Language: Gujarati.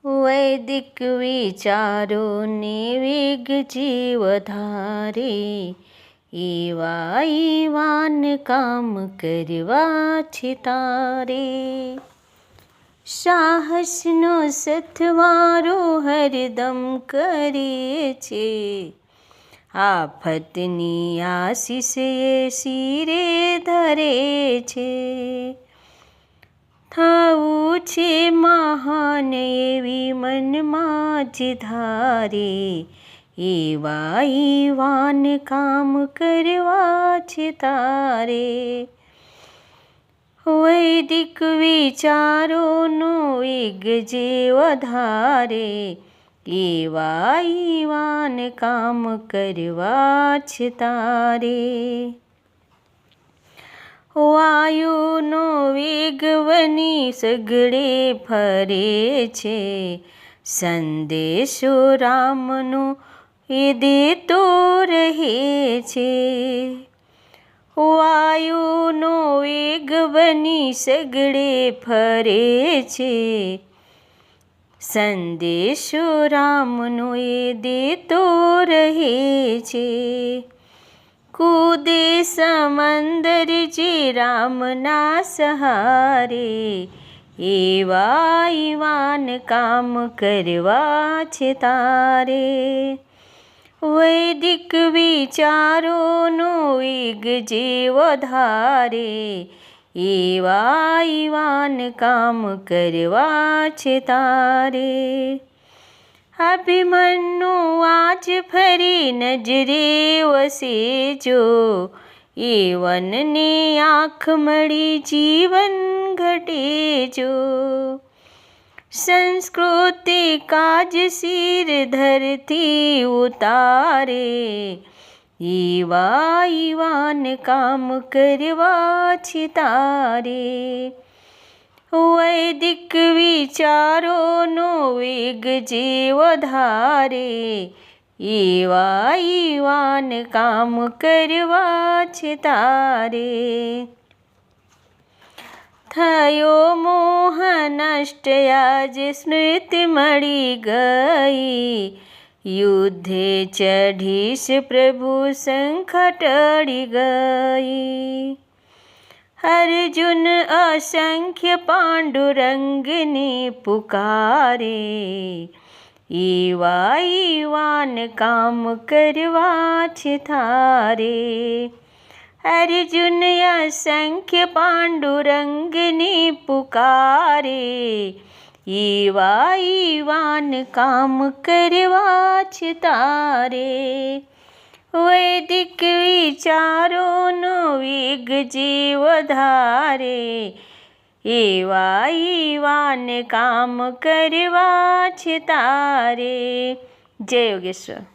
વૈદિક વિચારોને વેગ જીવ ધારે, એવા ઈવાન કામ કરવા છે તારે. સાહસનો સથવારો હરદમ કરે છે, આફતની આશીષ એ શિરે ધરે છે. થવું છે મહાન એવી મનમાં જ ધારે, એવા ઈવાન કામ કરવા છે તારે. વૈદિક વિચારોનો વેગ જે વધારે, એવા ઈવાન કામ કરવા છે તારે. વાયુનો વેગ વની સગળે ફરે છે, સંદેશો રામનો એ દેતો રહે છે. વાયુનો વેગ બની સગળે ફરે છે, સંદેશો રામનો એ દેતો રહે છે. કૂદે સમંદર જે રામના સહારે, એવા ઈવાન કામ કરવા છે તારે. વૈદિક વિચારોનો વેગ જે વધારે, એવા ઈવાન કામ કરવા છે તારે. અભિમન્યુ આજ ફરી નજરે વસે જો, એ વનને આંખ મળી જીવન ઘટે જો. સંસ્કૃતિ કાજ શિર ધરતી ઉતારે, એવા ઈવાન કામ કરવા છે તારે. વૈદિક વિચારોનો વેગ જે વધારે, એવા ઈવાન કામ કરવા છે તારે. થયો મોહ નષ્ટ આજ સ્મૃતિ મળી ગઈ, યુદ્ધે ચઢીશ પ્રભુ સંકટ ટળી ગઈ. અર્જુન અસંખ્ય પાંડુરંગને પુકારે, એવા ઈવાન કામ કરવા છે તારે. અર્જુન અસંખ્ય પાંડુરંગને પુકારે, એવા ઈવાન કામ કરવા છે તારે. વૈદિક વિચારોનો વેગ જે વધારે, એવા ઈવાન કામ કરવા છે તારે. જય યોગેશ્વર.